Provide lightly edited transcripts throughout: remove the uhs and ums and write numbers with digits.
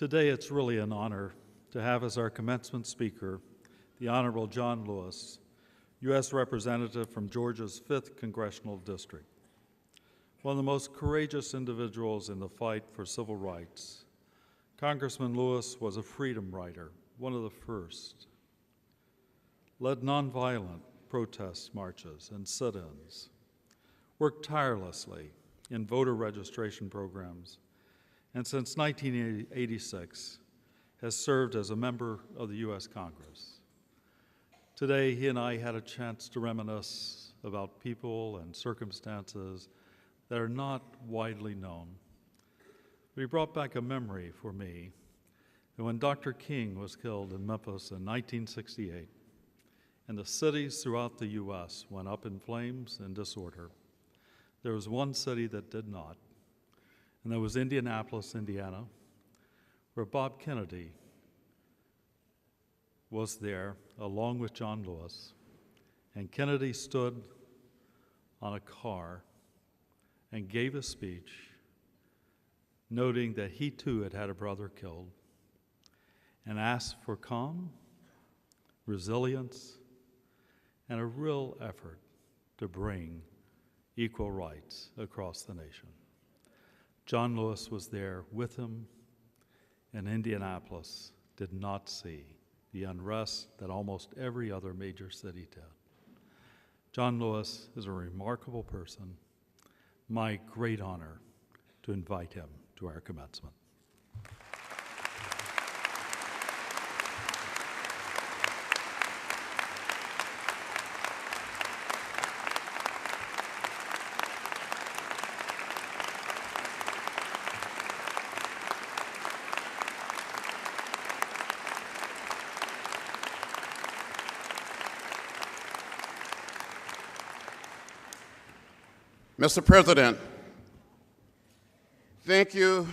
Today it's really an honor to have as our commencement speaker the Honorable John Lewis, U.S. Representative from Georgia's 5th Congressional District. One of the most courageous individuals in the fight for civil rights, Congressman Lewis was a freedom writer, one of the first, led nonviolent protest marches and sit-ins, worked tirelessly in voter registration programs, and since 1986 has served as a member of the U.S. Congress. Today, he and I had a chance to reminisce about people and circumstances that are not widely known. But he brought back a memory for me that when Dr. King was killed in Memphis in 1968, and the cities throughout the U.S. went up in flames and disorder, there was one city that did not, and that was Indianapolis, Indiana, where Bob Kennedy was there along with John Lewis, and Kennedy stood on a car and gave a speech noting that he too had had a brother killed and asked for calm, resilience, and a real effort to bring equal rights across the nation. John Lewis was there with him, and Indianapolis did not see the unrest that almost every other major city did. John Lewis is a remarkable person. My great honor to invite him to our commencement. Mr. President, thank you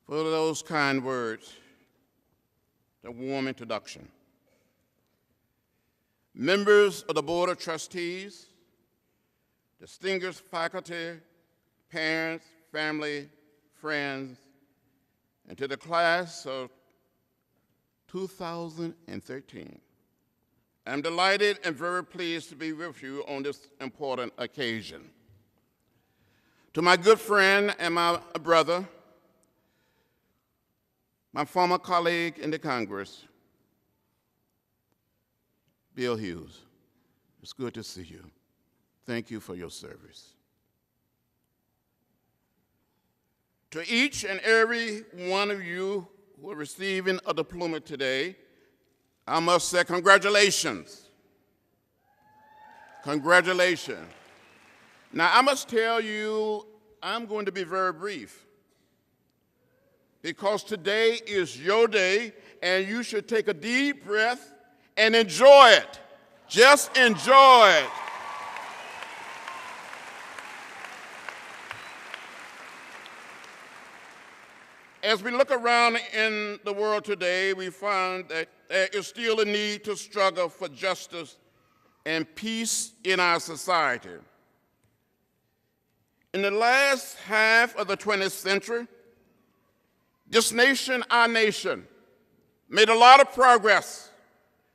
for those kind words, the warm introduction. Members of the Board of Trustees, distinguished faculty, parents, family, friends, and to the class of 2013. I'm delighted and very pleased to be with you on this important occasion. To my good friend and my brother, my former colleague in the Congress, Bill Hughes, it's good to see you. Thank you for your service. To each and every one of you who are receiving a diploma today, I must say congratulations. Congratulations. Now, I must tell you, I'm going to be very brief because today is your day and you should take a deep breath and enjoy it. Just enjoy it. As we look around in the world today, we find that there is still a need to struggle for justice and peace in our society. In the last half of the 20th century, this nation, our nation, made a lot of progress,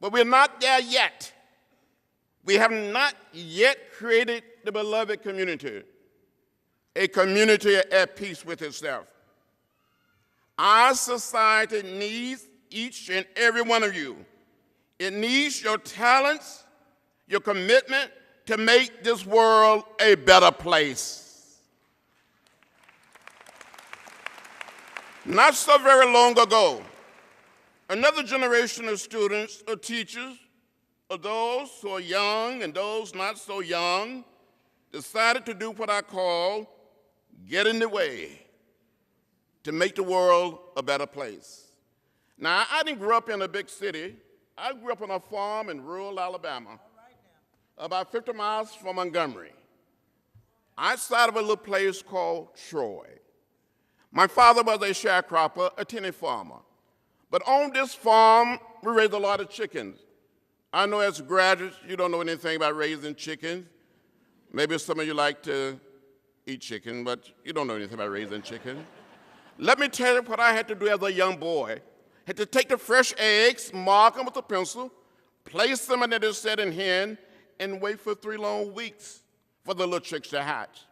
but we're not there yet. We have not yet created the beloved community, a community at peace with itself. Our society needs each and every one of you. It needs your talents, your commitment to make this world a better place. Not so very long ago, another generation of students or teachers, of those who are young and those not so young, decided to do what I call get in the way to make the world a better place. Now, I didn't grow up in a big city. I grew up on a farm in rural Alabama, about 50 miles from Montgomery, outside of a little place called Troy. My father was a sharecropper, a tenant farmer. But on this farm, we raised a lot of chickens. I know as graduates, you don't know anything about raising chickens. Maybe some of you like to eat chicken, but you don't know anything about raising chicken. Let me tell you what I had to do as a young boy. Had to take the fresh eggs, mark them with a pencil, place them under the setting hen, and wait for 3 long weeks for the little chicks to hatch.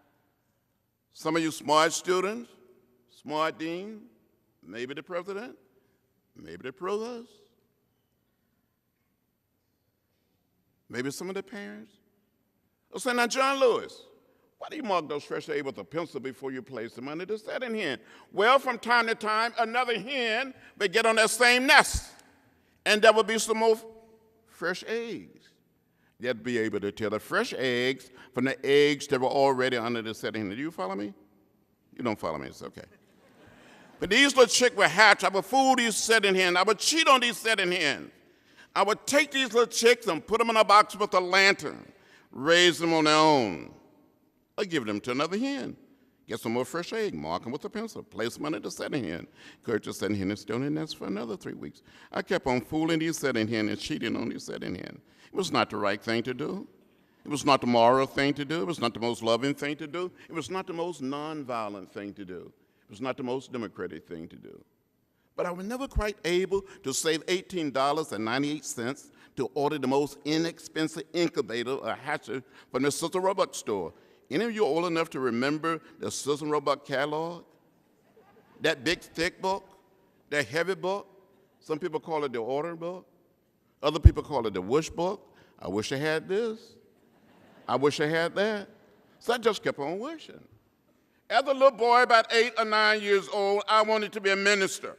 Some of you smart students, smart dean, maybe the president, maybe the provost, maybe some of the parents. They'll say, now, John Lewis, why do you mark those fresh eggs with a pencil before you place them under the setting hen? Well, from time to time, another hen would get on that same nest, and there would be some more fresh eggs. You'd be able to tell the fresh eggs from the eggs that were already under the setting hen. Do you follow me? You don't follow me, it's okay. But these little chicks would hatch. I would fool these setting hens. I would cheat on these setting hens. I would take these little chicks and put them in a box with a lantern, raise them on their own. Or give them to another hen. Get some more fresh egg, mark them with a pencil, place them under the setting hen. Encourage the setting hen to stay on the nest for another 3 weeks. I kept on fooling these setting hen and cheating on these setting hen. It was not the right thing to do. It was not the moral thing to do. It was not the most loving thing to do. It was not the most nonviolent thing to do. It was not the most democratic thing to do. But I was never quite able to save $18.98 to order the most inexpensive incubator or hatcher from the Sister Roebuck store. Any of you old enough to remember the Sister Roebuck catalog? That big, thick book? That heavy book? Some people call it the order book. Other people call it the wish book. I wish I had this. I wish I had that. So I just kept on wishing. As a little boy, about 8 or 9 years old, I wanted to be a minister.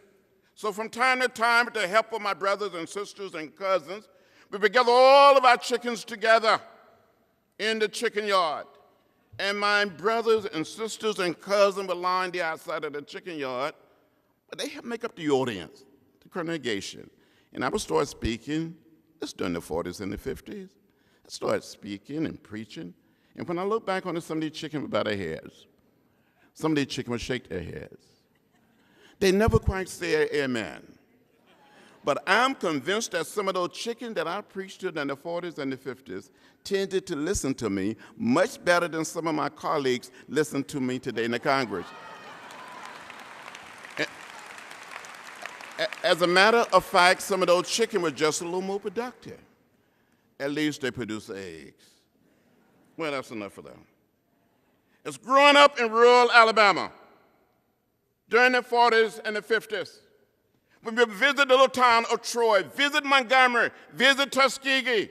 So from time to time, with the help of my brothers and sisters and cousins, we would gather all of our chickens together in the chicken yard. And my brothers and sisters and cousins would line the outside of the chicken yard, but they helped make up the audience, the congregation. And I would start speaking. This during the 40s and the 50s. I started speaking and preaching. And when I look back on it, some of these chickens would bow their heads. Some of these chickens would shake their heads. They never quite said amen. But I'm convinced that some of those chickens that I preached to in the 40s and the 50s tended to listen to me much better than some of my colleagues listen to me today in the Congress. As a matter of fact, some of those chickens were just a little more productive. At least they produce eggs. Well, that's enough for them. It's growing up in rural Alabama during the 40s and the 50s. When we visit the little town of Troy, visit Montgomery, visit Tuskegee,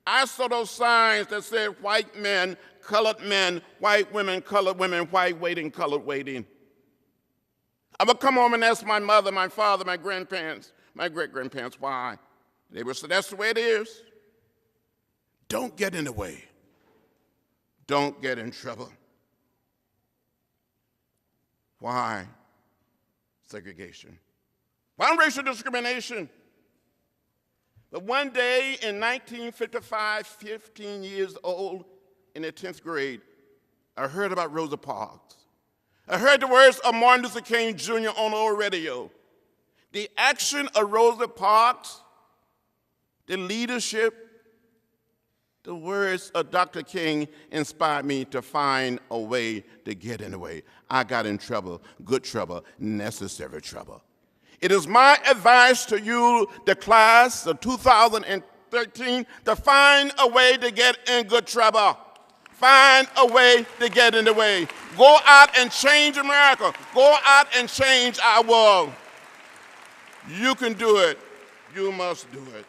I saw those signs that said white men, white women, white waiting, colored waiting. I would come home and ask my mother, my father, my grandparents, my great-grandparents why. They would say, that's the way it is. Don't get in the way. Don't get in trouble. Why segregation? Why racial discrimination? But one day in 1955, 15 years old, in the 10th grade, I heard about Rosa Parks. I heard the words of Martin Luther King Jr. on old radio. The action of Rosa Parks, the leadership, the words of Dr. King inspired me to find a way to get in the way. I got in trouble, good trouble, necessary trouble. It is my advice to you, the class of 2013, to find a way to get in good trouble. Find a way to get in the way. Go out and change America. Go out and change our world. You can do it. You must do it.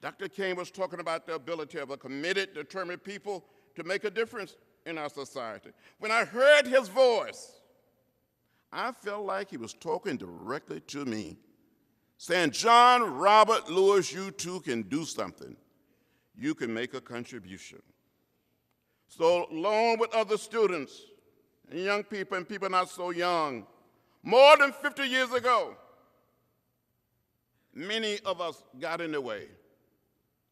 Dr. King was talking about the ability of a committed, determined people to make a difference in our society. When I heard his voice, I felt like he was talking directly to me, saying, John Robert Lewis, you too can do something. You can make a contribution. So along with other students and young people and people not so young, more than 50 years ago, many of us got in the way.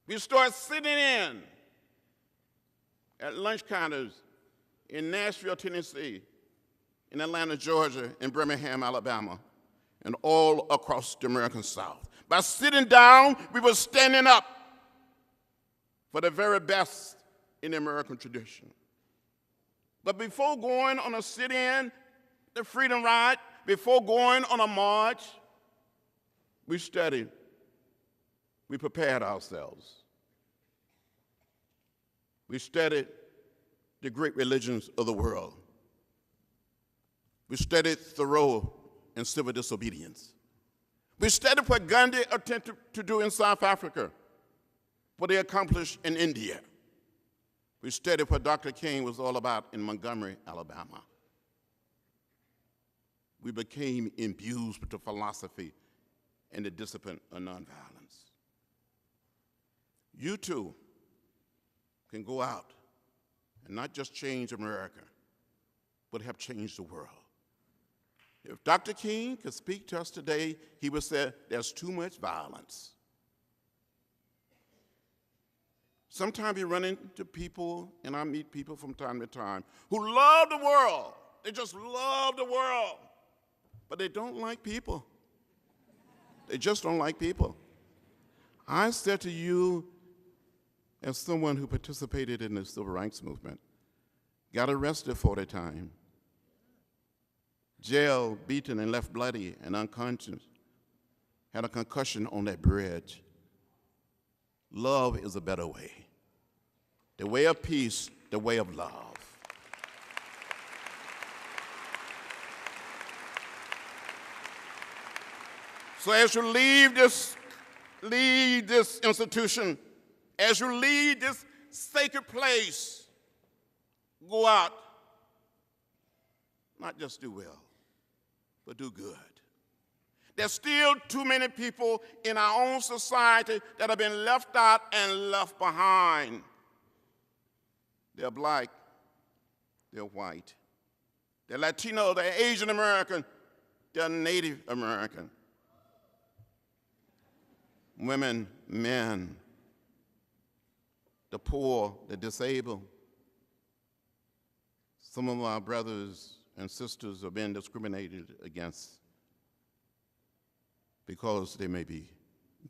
We started sitting in at lunch counters in Nashville, Tennessee, in Atlanta, Georgia, in Birmingham, Alabama, and all across the American South. By sitting down, we were standing up for the very best in the American tradition. But before going on a sit-in, the Freedom Ride, before going on a march, we studied, we prepared ourselves. We studied the great religions of the world. We studied Thoreau and civil disobedience. We studied what Gandhi attempted to do in South Africa, what they accomplished in India. We studied what Dr. King was all about in Montgomery, Alabama. We became imbued with the philosophy and the discipline of nonviolence. You too can go out and not just change America, but help change the world. If Dr. King could speak to us today, he would say, there's too much violence. Sometimes you run into people, and I meet people from time to time, who love the world. They just love the world, but they don't like people. They just don't like people. I said to you, as someone who participated in the civil rights movement, got arrested 40 times, jailed, beaten, and left bloody and unconscious, had a concussion on that bridge. Love is a better way. The way of peace, the way of love. So as you leave this institution, as you leave this sacred place, go out, not just do well, but do good. There's still too many people in our own society that have been left out and left behind. They're black, they're white, they're Latino, they're Asian American, they're Native American. Women, men, the poor, the disabled. Some of our brothers and sisters are being discriminated against because they may be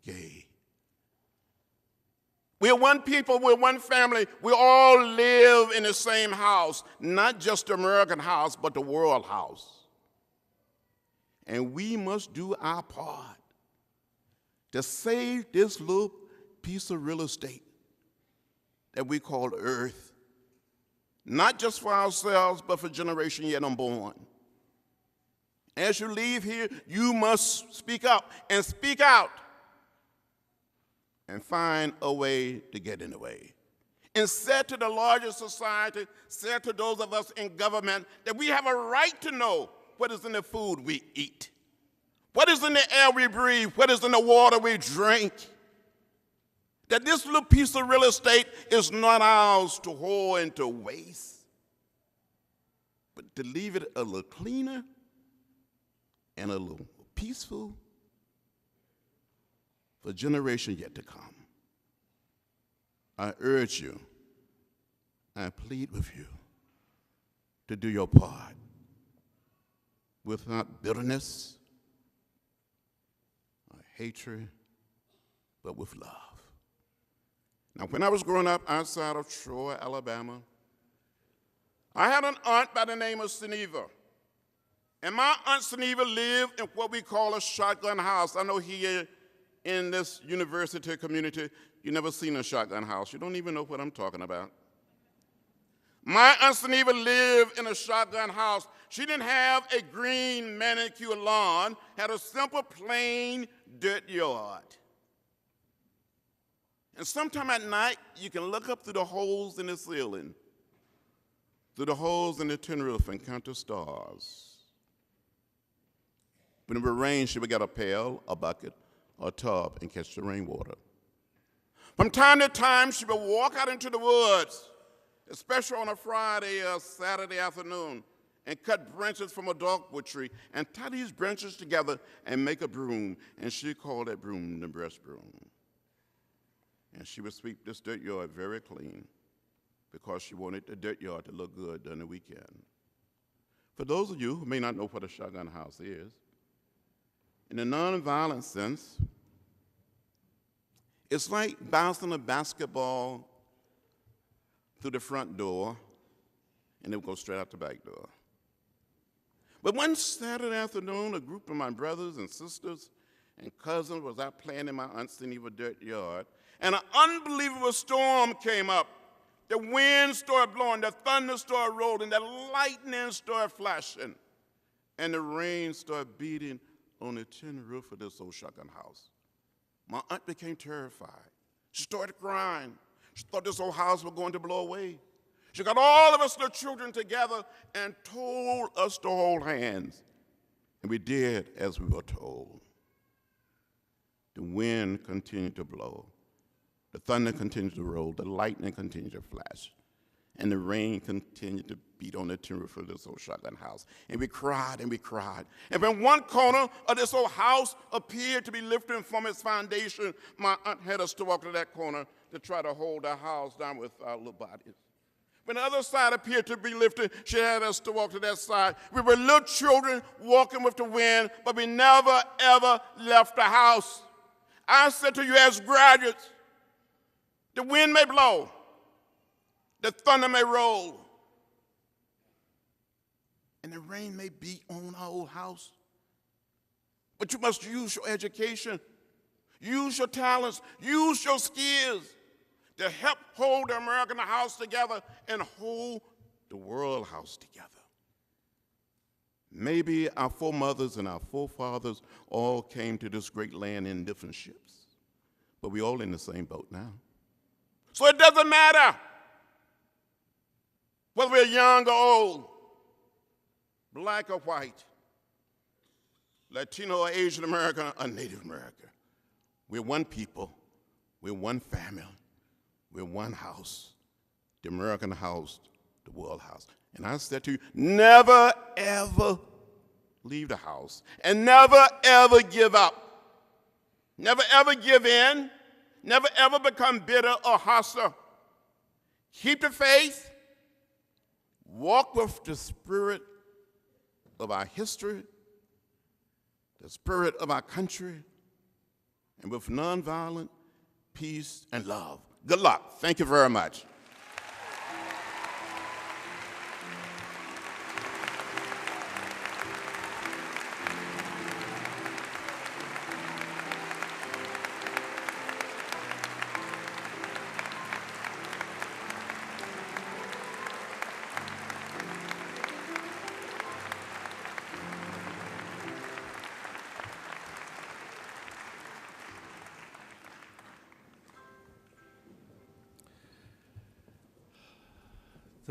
gay. We're one people, we're one family. We all live in the same house, not just the American house, but the world house. And we must do our part to save this little piece of real estate that we call earth, not just for ourselves, but for generations yet unborn. As you leave here, you must speak up and speak out and find a way to get in the way. And say to the larger society, say to those of us in government, that we have a right to know what is in the food we eat, what is in the air we breathe, what is in the water we drink. That this little piece of real estate is not ours to hold and to waste, but to leave it a little cleaner and a little peaceful for generations yet to come. I urge you, I plead with you to do your part without bitterness or hatred, but with love. Now, when I was growing up outside of Troy, Alabama, I had an aunt by the name of Seneva. And my Aunt Seneva lived in what we call a shotgun house. I know here in this university community, you've never seen a shotgun house. You don't even know what I'm talking about. My Aunt Seneva lived in a shotgun house. She didn't have a green manicured lawn, had a simple, plain dirt yard. And sometime at night, you can look up through the holes in the ceiling, through the holes in the tin roof, and count the stars. When it would rain, she would get a pail, a bucket, or a tub and catch the rainwater. From time to time, she would walk out into the woods, especially on a Friday or Saturday afternoon, and cut branches from a dogwood tree and tie these branches together and make a broom. And she called that broom the breast broom. And she would sweep this dirt yard very clean because she wanted the dirt yard to look good during the weekend. For those of you who may not know what a shotgun house is, in a nonviolent sense, it's like bouncing a basketball through the front door and they would go straight out the back door. But one Saturday afternoon, a group of my brothers and sisters and cousins was out playing in my Aunt Geneva dirt yard, and an unbelievable storm came up. The wind started blowing, the thunder started rolling, the lightning started flashing, and the rain started beating on the tin roof of this old shotgun house. My aunt became terrified. She started crying. She thought this old house was going to blow away. She got all of us, the children, together and told us to hold hands. And we did as we were told. The wind continued to blow. The thunder continued to roll. The lightning continued to flash. And the rain continued to beat on the tin roof of this old shotgun house. And we cried and we cried. And when one corner of this old house appeared to be lifting from its foundation, my aunt had us to walk to that corner to try to hold the house down with our little bodies. When the other side appeared to be lifted, she had us to walk to that side. We were little children walking with the wind, but we never, ever left the house. I said to you as graduates, the wind may blow, the thunder may roll, and the rain may beat on our old house. But you must use your education, use your talents, use your skills to help hold the American house together and hold the world house together. Maybe our foremothers and our forefathers all came to this great land in different ships, but we're all in the same boat now. So it doesn't matter whether we're young or old, black or white, Latino or Asian American or Native American. We're one people, we're one family, we're one house, the American house, the world house. And I said to you, never ever leave the house and never ever give up. Never ever give in, never ever become bitter or hostile. Keep the faith, walk with the spirit of our history, the spirit of our country, and with nonviolent peace and love. Good luck. Thank you very much.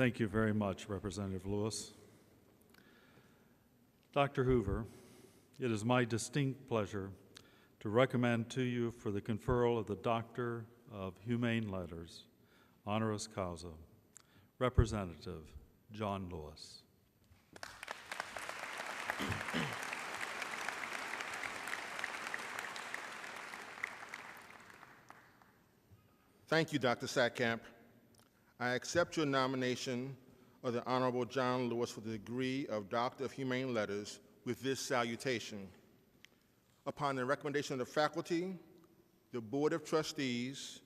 Thank you very much, Representative Lewis. Dr. Hoover, it is my distinct pleasure to recommend to you for the conferral of the Doctor of Humane Letters, honoris causa, Representative John Lewis. Thank you, Dr. Satkamp. I accept your nomination of the Honorable John Lewis for the degree of Doctor of Humane Letters with this salutation. Upon the recommendation of the faculty, the Board of Trustees,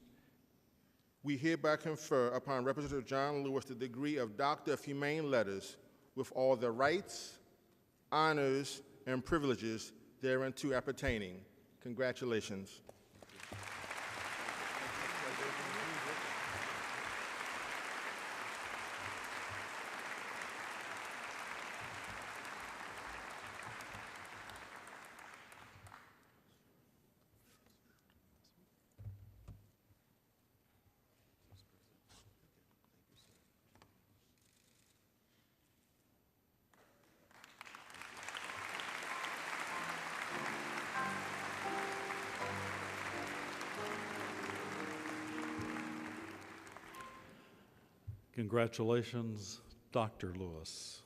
we hereby confer upon Representative John Lewis the degree of Doctor of Humane Letters with all the rights, honors, and privileges thereunto appertaining. Congratulations. Congratulations, Dr. Lewis.